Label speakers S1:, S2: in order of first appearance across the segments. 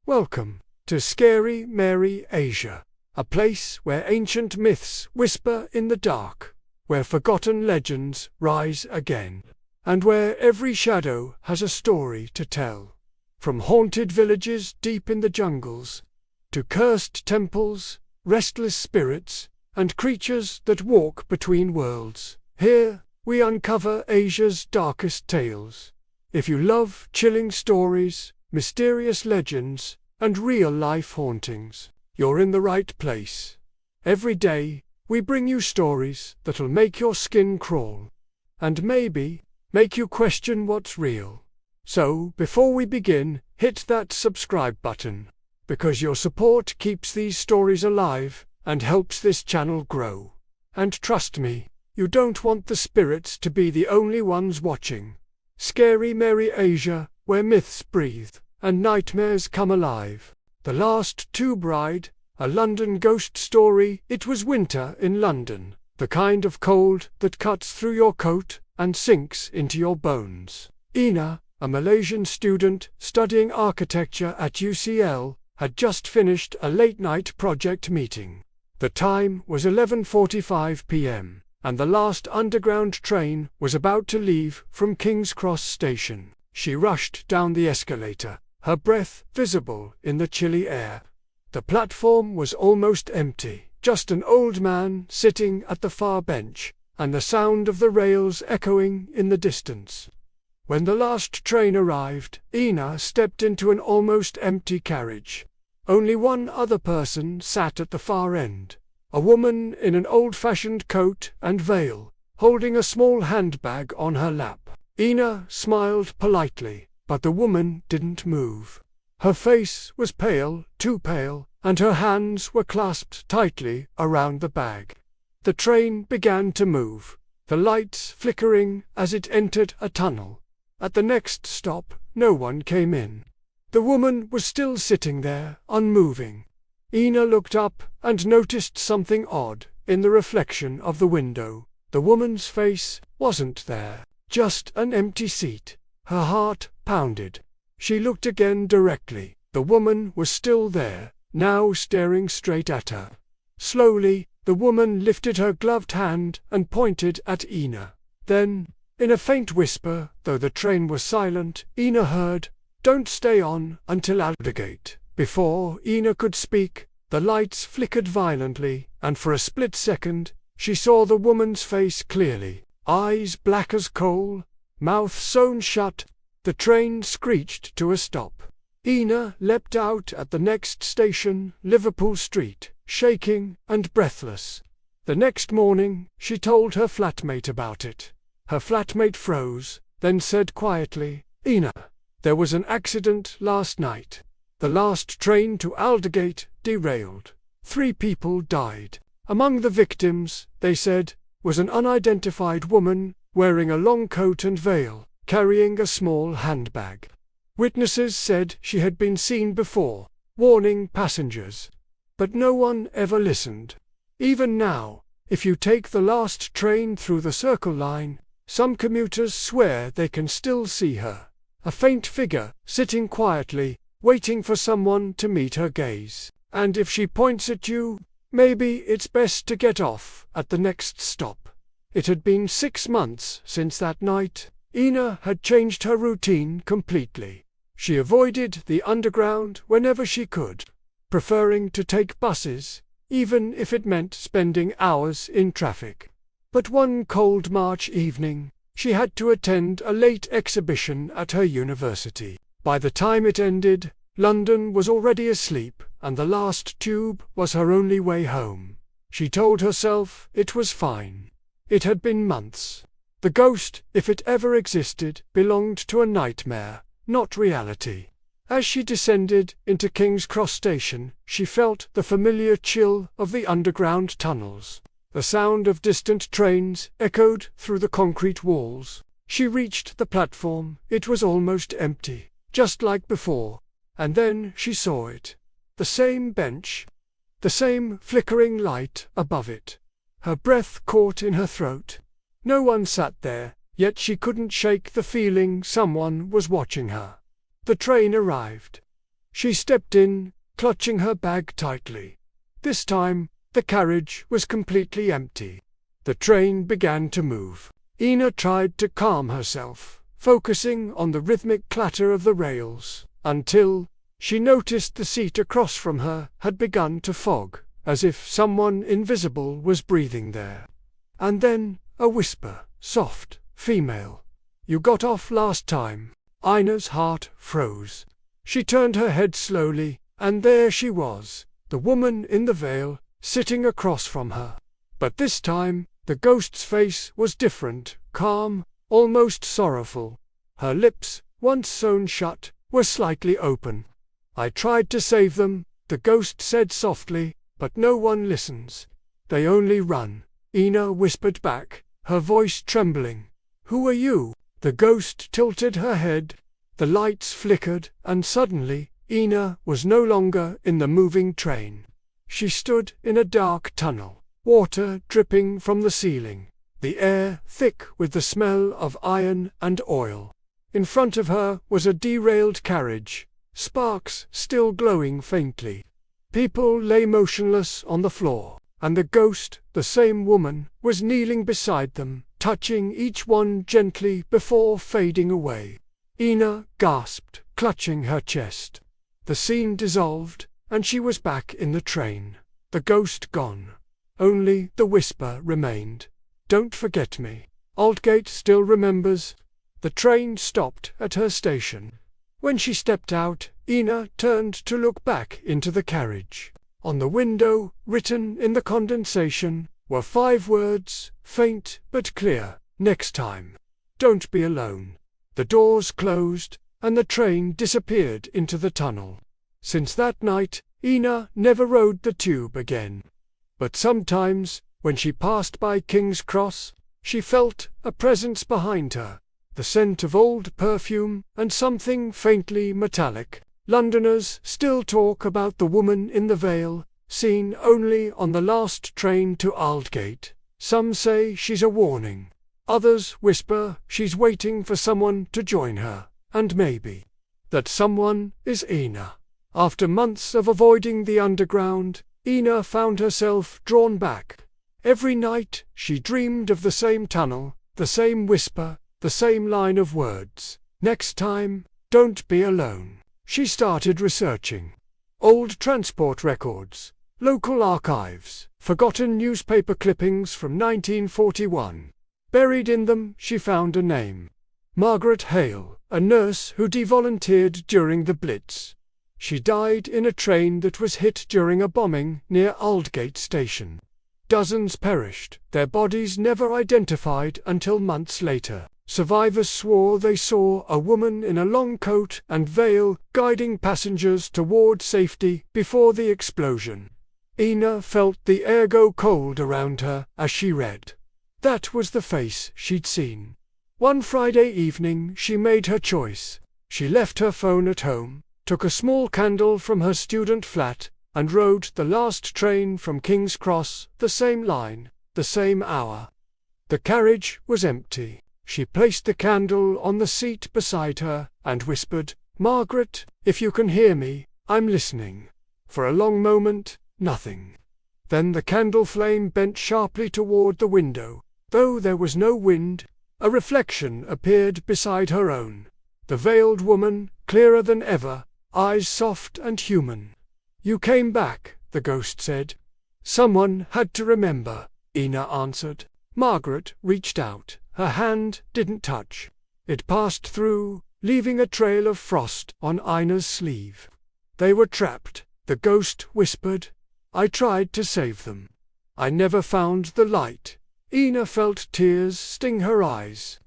S1: Welcome to Scary Mary Asia, a place where ancient myths whisper in the dark, where forgotten legends rise again, and where every shadow has a story to tell. From haunted villages deep in the jungles, to cursed temples, restless spirits, and creatures that walk between worlds, here we uncover Asia's darkest tales. If you love chilling stories, mysterious legends, and real-life hauntings, you're in the right place. Every day, we bring you stories that'll make your skin crawl, and maybe make you question what's real. So, before we begin, hit that subscribe button, because your support keeps these stories alive and helps this channel grow. And trust me, you don't want the spirits to be the only ones watching. Scary Mary Asia, where myths breathe and nightmares come alive. The Last Tube Ride, a London ghost story. It was winter in London, the kind of cold that cuts through your coat and sinks into your bones. Ina, a Malaysian student studying architecture at UCL, had just finished a late-night project meeting. The time was 11:45 p.m, and the last underground train was about to leave from King's Cross station. She rushed down the escalator, her breath visible in the chilly air. The platform was almost empty, just an old man sitting at the far bench, and the sound of the rails echoing in the distance. When the last train arrived, Ina stepped into an almost empty carriage. Only one other person sat at the far end, a woman in an old-fashioned coat and veil, holding a small handbag on her lap. Ina smiled politely, but the woman didn't move. Her face was pale, too pale, and her hands were clasped tightly around the bag. The train began to move, the lights flickering as it entered a tunnel. At the next stop, no one came in. The woman was still sitting there, unmoving. Ina looked up and noticed something odd in the reflection of the window. The woman's face wasn't there, just an empty seat. Her heart pounded. She looked again directly. The woman was still there, now staring straight at her. Slowly, the woman lifted her gloved hand and pointed at Ina. Then, in a faint whisper, though the train was silent, Ina heard, "Don't stay on until Aldersgate." Before Ina could speak, the lights flickered violently, and for a split second, she saw the woman's face clearly. Eyes black as coal, mouth sewn shut. The train screeched to a stop. Ina leapt out at the next station, Liverpool Street, shaking and breathless. The next morning, she told her flatmate about it. Her flatmate froze, then said quietly, "Ina, there was an accident last night. The last train to Aldersgate derailed. 3 people died. Among the victims, they said, was an unidentified woman wearing a long coat and veil, carrying a small handbag. Witnesses said she had been seen before, warning passengers. But no one ever listened. Even now, if you take the last train through the Circle Line, some commuters swear they can still see her, a faint figure, sitting quietly, waiting for someone to meet her gaze. And if she points at you, maybe it's best to get off at the next stop." It had been 6 months since that night. Ina had changed her routine completely. She avoided the underground whenever she could, preferring to take buses, even if it meant spending hours in traffic. But one cold March evening, she had to attend a late exhibition at her university. By the time it ended, London was already asleep, and the last tube was her only way home. She told herself it was fine. It had been months. The ghost, if it ever existed, belonged to a nightmare, not reality. As she descended into King's Cross station, she felt the familiar chill of the underground tunnels. The sound of distant trains echoed through the concrete walls. She reached the platform. It was almost empty, just like before. And then she saw it. The same bench, the same flickering light above it. Her breath caught in her throat. No one sat there, yet she couldn't shake the feeling someone was watching her. The train arrived. She stepped in, clutching her bag tightly. This time, the carriage was completely empty. The train began to move. Ina tried to calm herself, focusing on the rhythmic clatter of the rails, until she noticed the seat across from her had begun to fog, as if someone invisible was breathing there. And then, a whisper, soft, female. "You got off last time." Ina's heart froze. She turned her head slowly, and there she was, the woman in the veil, sitting across from her. But this time, the ghost's face was different, calm, almost sorrowful. Her lips, once sewn shut, were slightly open. "I tried to save them," the ghost said softly, "but no one listens. They only run." Ina whispered back, her voice trembling. "Who are you?" The ghost tilted her head. The lights flickered, and suddenly, Ina was no longer in the moving train. She stood in a dark tunnel, water dripping from the ceiling, the air thick with the smell of iron and oil. In front of her was a derailed carriage, sparks still glowing faintly. People lay motionless on the floor, and the ghost, the same woman, was kneeling beside them, touching each one gently before fading away. Ina gasped, clutching her chest. The scene dissolved, and she was back in the train. The ghost gone. Only the whisper remained. "Don't forget me. Aldgate still remembers." The train stopped at her station. When she stepped out, Ina turned to look back into the carriage. On the window, written in the condensation, were 5 words, faint but clear: "Next time. Don't be alone." The doors closed, and the train disappeared into the tunnel. Since that night, Ina never rode the tube again. But sometimes, when she passed by King's Cross, she felt a presence behind her, the scent of old perfume and something faintly metallic. Londoners still talk about the woman in the veil, seen only on the last train to Aldgate. Some say she's a warning. Others whisper she's waiting for someone to join her, and maybe that someone is Ina. After months of avoiding the underground, Ina found herself drawn back. Every night she dreamed of the same tunnel, the same whisper, the same line of words. Next time, don't be alone. She started researching. Old transport records, local archives, forgotten newspaper clippings from 1941. Buried in them, she found a name. Margaret Hale, a nurse who devolunteered during the Blitz. She died in a train that was hit during a bombing near Aldgate Station. Dozens perished, their bodies never identified until months later. Survivors swore they saw a woman in a long coat and veil guiding passengers toward safety before the explosion. Ina felt the air go cold around her as she read. That was the face she'd seen. One Friday evening she made her choice. She left her phone at home, took a small candle from her student flat, and rode the last train from King's Cross, the same line, the same hour. The carriage was empty. She placed the candle on the seat beside her, and whispered, "Margaret, if you can hear me, I'm listening." For a long moment, nothing. Then the candle flame bent sharply toward the window. Though there was no wind, a reflection appeared beside her own. The veiled woman, clearer than ever, eyes soft and human. "You came back," the ghost said. "Someone had to remember," Ina answered. Margaret reached out. Her hand didn't touch. It passed through, leaving a trail of frost on Ina's sleeve. "They were trapped," the ghost whispered. "I tried to save them. I never found the light." Ina felt tears sting her eyes.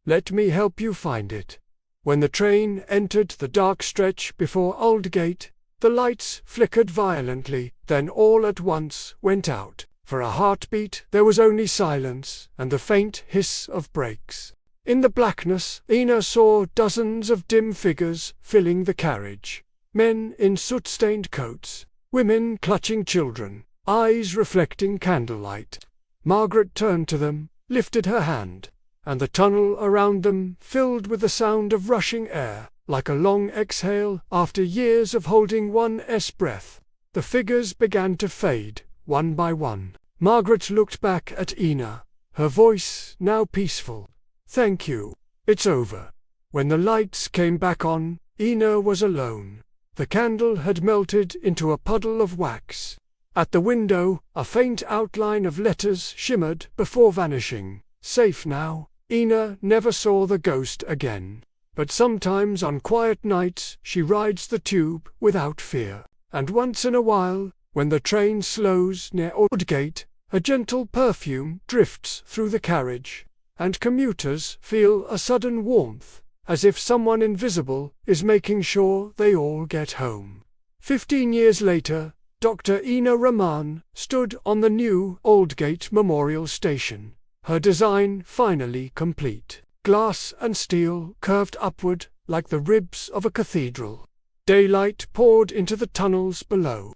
S1: "Let me help you find it." When the train entered the dark stretch before Aldgate, the lights flickered violently, then all at once went out. For a heartbeat there was only silence and the faint hiss of brakes. In the blackness, Ina saw dozens of dim figures filling the carriage. Men in soot-stained coats, women clutching children, eyes reflecting candlelight. Margaret turned to them, lifted her hand, and the tunnel around them filled with the sound of rushing air, like a long exhale after years of holding one's breath. The figures began to fade, one by one. Margaret looked back at Ina, her voice now peaceful. "Thank you. It's over." When the lights came back on, Ina was alone. The candle had melted into a puddle of wax. At the window, a faint outline of letters shimmered before vanishing. Safe now. Ina never saw the ghost again. But sometimes on quiet nights she rides the tube without fear. And once in a while, when the train slows near Aldgate, a gentle perfume drifts through the carriage, and commuters feel a sudden warmth, as if someone invisible is making sure they all get home. 15 years later, Dr. Ina Rahman stood on the new Aldgate Memorial Station, her design finally complete. Glass and steel curved upward like the ribs of a cathedral. Daylight poured into the tunnels below.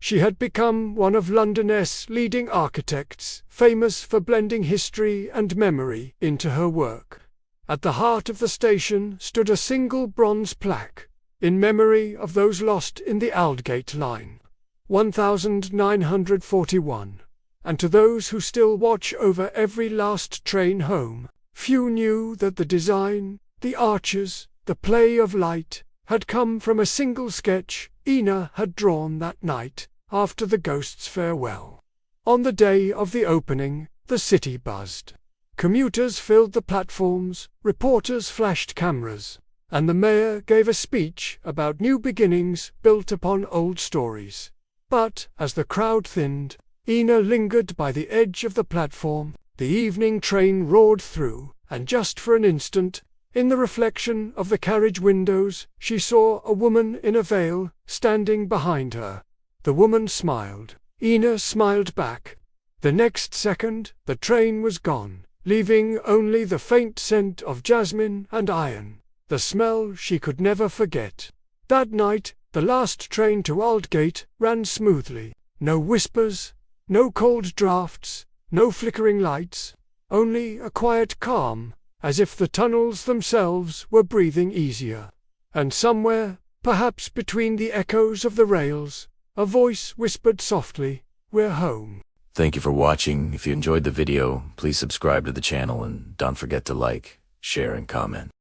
S1: She had become one of London's leading architects, famous for blending history and memory into her work. At the heart of the station stood a single bronze plaque, in memory of those lost in the Aldgate line. 1941. And to those who still watch over every last train home, few knew that the design, the arches, the play of light, had come from a single sketch Ina had drawn that night after the ghost's farewell. On the day of the opening, the city buzzed. Commuters filled the platforms, reporters flashed cameras, and the mayor gave a speech about new beginnings built upon old stories. But, as the crowd thinned, Ina lingered by the edge of the platform. The evening train roared through, and just for an instant, in the reflection of the carriage windows, she saw a woman in a veil standing behind her. The woman smiled. Ina smiled back. The next second, the train was gone, leaving only the faint scent of jasmine and iron, the smell she could never forget. That night, the last train to Aldgate ran smoothly. No whispers, no cold drafts, no flickering lights, only a quiet calm, as if the tunnels themselves were breathing easier. And somewhere, perhaps between the echoes of the rails, a voice whispered softly, "We're home."
S2: Thank you for watching. If you enjoyed the video, please subscribe to the channel and don't forget to like, share, and comment.